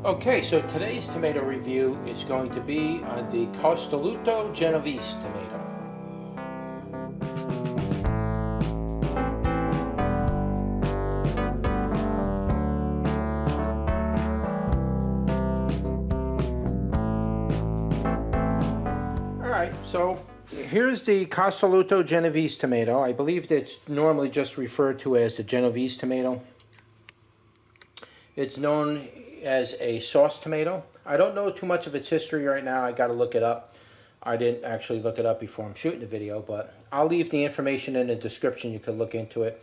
Okay, so today's tomato review is going to be on the Costoluto Genovese tomato. Alright, so here's the Costoluto Genovese tomato. I believe it's normally just referred to as the Genovese tomato. It's known as a sauce tomato. I don't know too much of its history right now. I got to look it up. I didn't actually look it up before I'm shooting the video, but I'll leave the information in the description. You can look into it.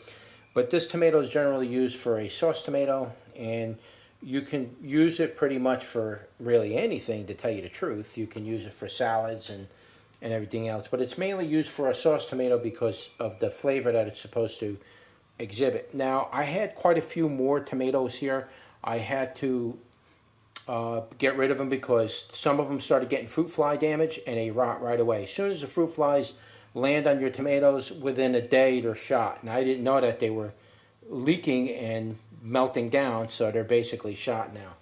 But this tomato is generally used for a sauce tomato, and you can use it pretty much for really anything, to tell you the truth. You can use it for salads and everything else, but it's mainly used for a sauce tomato because of the flavor that it's supposed to exhibit. Now, I had quite a few more tomatoes here. I had to get rid of them because some of them started getting fruit fly damage and they rot right away. As soon as the fruit flies land on your tomatoes, within a day they're shot. And I didn't know that they were leaking and melting down, so they're basically shot now.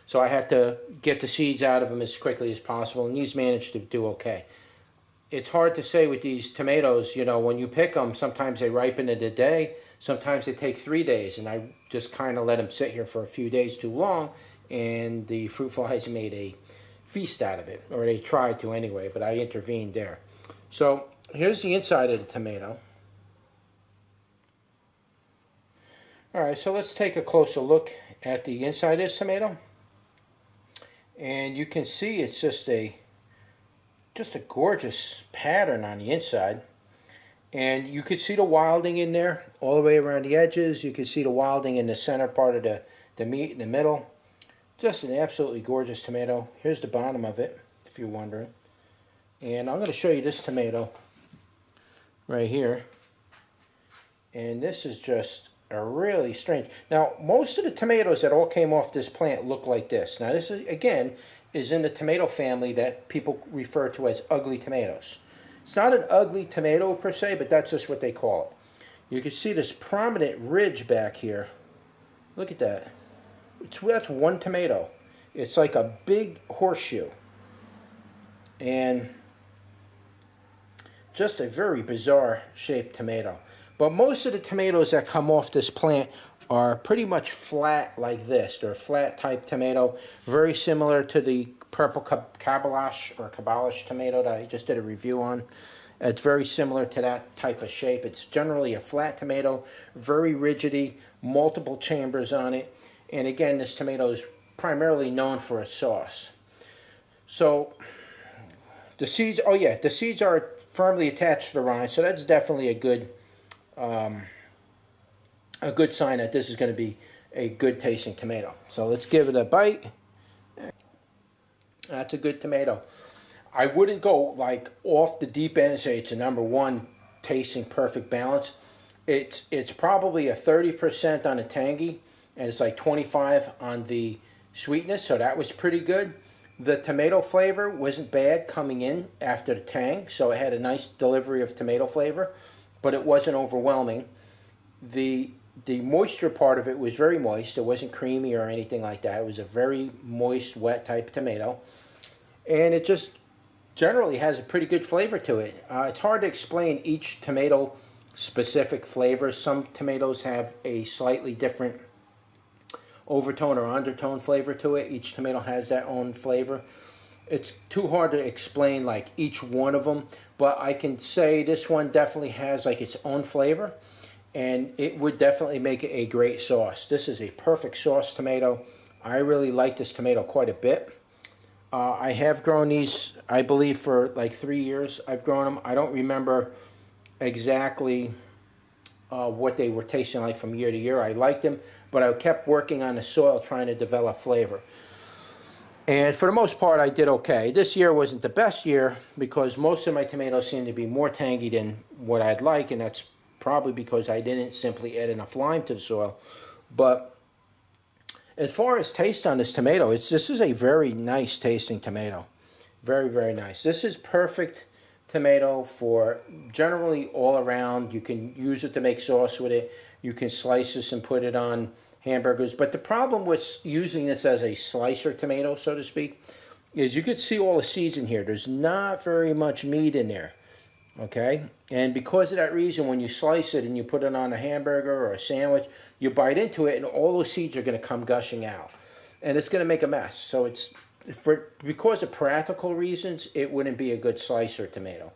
So I had to get the seeds out of them as quickly as possible, and these managed to do okay. It's hard to say with these tomatoes, you know, when you pick them, sometimes they ripen in a day, sometimes they take 3 days, and I just kind of let them sit here for a few days too long, and the fruit flies made a feast out of it, or they tried to anyway, but I intervened there. So here's the inside of the tomato. Alright, so let's take a closer look at the inside of this tomato. And you can see it's just a gorgeous pattern on the inside. And you can see the wilding in there all the way around the edges. You can see the wilding in the center part of the meat in the middle. Just an absolutely gorgeous tomato. Here's the bottom of it, if you're wondering. And I'm going to show you this tomato right here. And this is just a really strange. Now, most of the tomatoes that all came off this plant look like this. Now, this is, again, is in the tomato family that people refer to as ugly tomatoes. It's not an ugly tomato per se, but that's just what they call it. You can see this prominent ridge back here. Look at that. That's one tomato. It's like a big horseshoe. And just a very bizarre shaped tomato. But most of the tomatoes that come off this plant are pretty much flat like this. They're a flat type tomato, very similar to the purple cabalash tomato that I just did a review on. It's very similar to that type of shape. It's generally a flat tomato, very rigidy, multiple chambers on it. And again, this tomato is primarily known for a sauce. So the seeds, oh yeah, the seeds are firmly attached to the rind, so that's definitely a good sign that this is going to be a good tasting tomato. So let's give it a bite. That's a good tomato. I wouldn't go like off the deep end and say it's a #1 tasting perfect balance. It's probably a 30% on the tangy, and it's like 25 on the sweetness, so that was pretty good. The tomato flavor wasn't bad coming in after the tang, so it had a nice delivery of tomato flavor, but it wasn't overwhelming. The moisture part of it was very moist. It wasn't creamy or anything like that. It was a very moist, wet type tomato. And it just generally has a pretty good flavor to it. It's hard to explain each tomato specific flavor. Some tomatoes have a slightly different overtone or undertone flavor to it. Each tomato has their own flavor. It's too hard to explain like each one of them, but I can say this one definitely has like its own flavor, and it would definitely make it a great sauce. This is a perfect sauce tomato. I really like this tomato quite a bit. I have grown these, I believe, for like 3 years. I've grown them. I don't remember exactly what they were tasting like from year to year. I liked them, but I kept working on the soil trying to develop flavor. And for the most part, I did okay. This year wasn't the best year because most of my tomatoes seem to be more tangy than what I'd like, and that's probably because I didn't simply add enough lime to the soil. But as far as taste on this tomato, this is a very nice tasting tomato. Very, very nice. This is perfect tomato for generally all around. You can use it to make sauce with it. You can slice this and put it on hamburgers. But the problem with using this as a slicer tomato, so to speak, is you could see all the seeds in here. There's not very much meat in there, okay? And because of that reason, when you slice it and you put it on a hamburger or a sandwich, you bite into it and all those seeds are going to come gushing out. And it's going to make a mess. So because of practical reasons, it wouldn't be a good slicer tomato.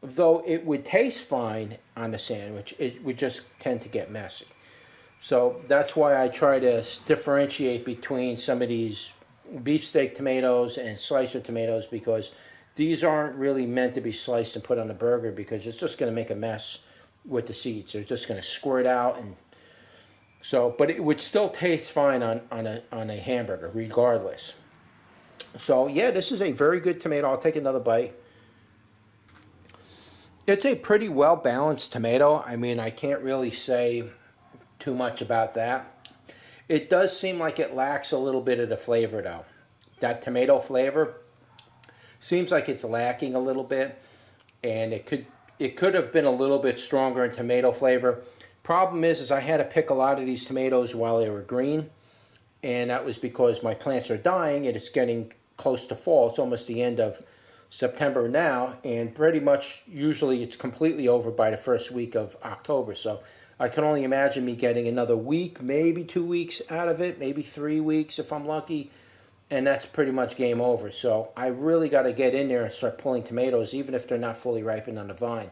Though it would taste fine on the sandwich, it would just tend to get messy. So that's why I try to differentiate between some of these beefsteak tomatoes and slicer tomatoes, because these aren't really meant to be sliced and put on a burger, because it's just going to make a mess with the seeds. They're just going to squirt out, and so, but it would still taste fine on a hamburger regardless. So yeah, this is a very good tomato. I'll take another bite. It's a pretty well balanced tomato. I mean, I can't really say too much about that. It does seem like it lacks a little bit of the flavor though. That tomato flavor seems like it's lacking a little bit, and it could have been a little bit stronger in tomato flavor. Problem is I had to pick a lot of these tomatoes while they were green, and that was because my plants are dying and it's getting close to fall. It's almost the end of September now, and pretty much usually it's completely over by the first week of October. So I can only imagine me getting another week, maybe 2 weeks out of it, maybe 3 weeks if I'm lucky, and that's pretty much game over. So I really got to get in there and start pulling tomatoes, even if they're not fully ripened on the vine.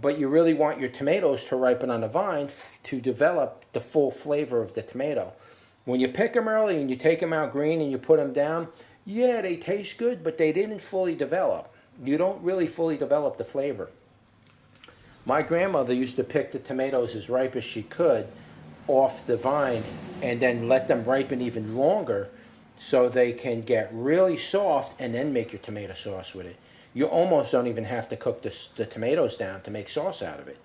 But you really want your tomatoes to ripen on the vine to develop the full flavor of the tomato. When you pick them early and you take them out green and you put them down, yeah, they taste good, but they didn't fully develop. You don't really fully develop the flavor. My grandmother used to pick the tomatoes as ripe as she could off the vine and then let them ripen even longer so they can get really soft, and then make your tomato sauce with it. You almost don't even have to cook the tomatoes down to make sauce out of it,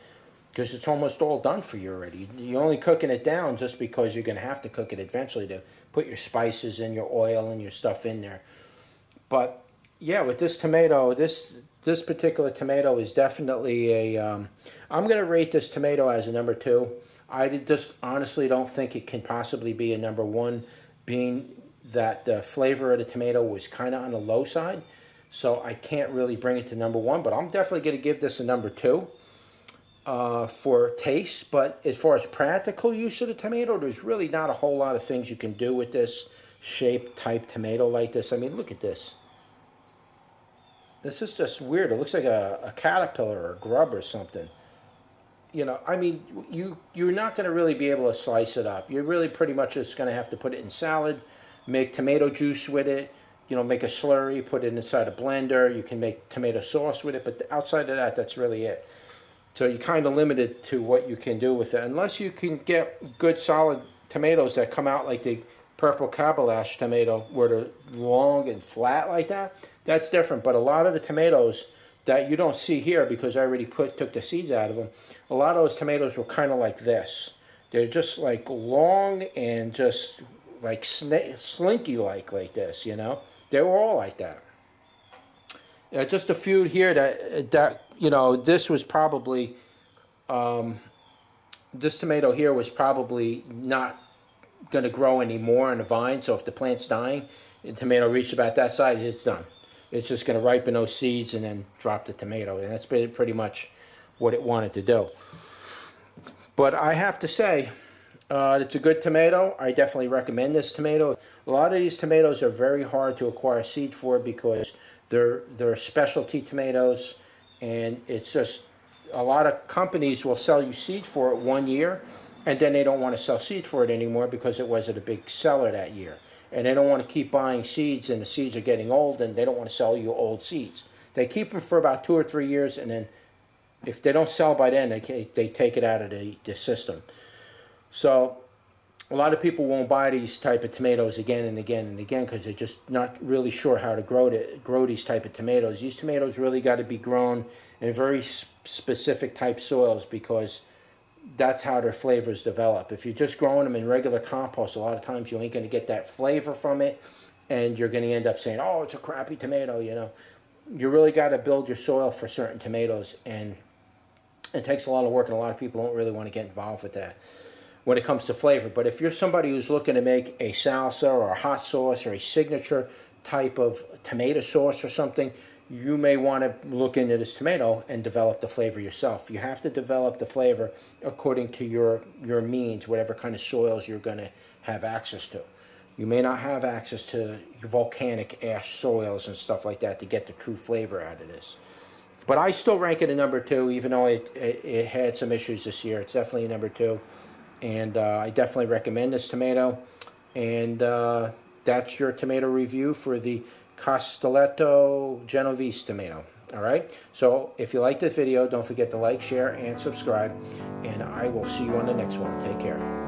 because it's almost all done for you already. You're only cooking it down just because you're going to have to cook it eventually to put your spices and your oil and your stuff in there. But yeah, with this tomato, this particular tomato is definitely a, I'm going to rate this tomato as a number 2. I just honestly don't think it can possibly be a number 1, being that the flavor of the tomato was kind of on the low side. So I can't really bring it to number 1, but I'm definitely going to give this a number 2 for taste. But as far as practical use of the tomato, there's really not a whole lot of things you can do with this shaped type tomato like this. I mean, look at this. This is just weird. It looks like a caterpillar or a grub or something. You know, I mean, you're not going to really be able to slice it up. You're really pretty much just going to have to put it in salad, make tomato juice with it, you know, make a slurry, put it inside a blender. You can make tomato sauce with it, but outside of that, that's really it. So you're kind of limited to what you can do with it, unless you can get good solid tomatoes that come out like the purple Kabalash tomato, where they're long and flat like that. That's different. But a lot of the tomatoes that you don't see here, because I already took the seeds out of them, a lot of those tomatoes were kind of like this. They're just like long and just like slinky like this, you know. They were all like that. Just a few here that you know, this was probably, this tomato here was probably not going to grow anymore on the vine. So if the plant's dying, the tomato reached about that size, it's done. It's just going to ripen those seeds and then drop the tomato. And that's pretty much what it wanted to do. But I have to say, it's a good tomato. I definitely recommend this tomato. A lot of these tomatoes are very hard to acquire seed for, because they're specialty tomatoes, and it's just a lot of companies will sell you seed for it 1 year, and then they don't want to sell seed for it anymore because it wasn't a big seller that year. And they don't want to keep buying seeds, and the seeds are getting old, and they don't want to sell you old seeds. They keep them for about 2 or 3 years, and then if they don't sell by then, they take it out of the system. So a lot of people won't buy these type of tomatoes again and again and again, because they're just not really sure how to grow these type of tomatoes. These tomatoes really got to be grown in very specific type soils, because that's how their flavors develop. If you're just growing them in regular compost, a lot of times you ain't going to get that flavor from it, and you're going to end up saying, oh, it's a crappy tomato, you know. You really got to build your soil for certain tomatoes, and it takes a lot of work, and a lot of people don't really want to get involved with that. when it comes to flavor. But if you're somebody who's looking to make a salsa or a hot sauce or a signature type of tomato sauce or something, you may want to look into this tomato and develop the flavor yourself. You have to develop the flavor according to your means, whatever kind of soils you're going to have access to. You may not have access to volcanic ash soils and stuff like that to get the true flavor out of this. But I still rank it a number 2, even though it had some issues this year. It's definitely a number 2. And I definitely recommend this tomato. And that's your tomato review for the Costoluto Genovese tomato. All right? So if you like this video, don't forget to like, share, and subscribe. And I will see you on the next one. Take care.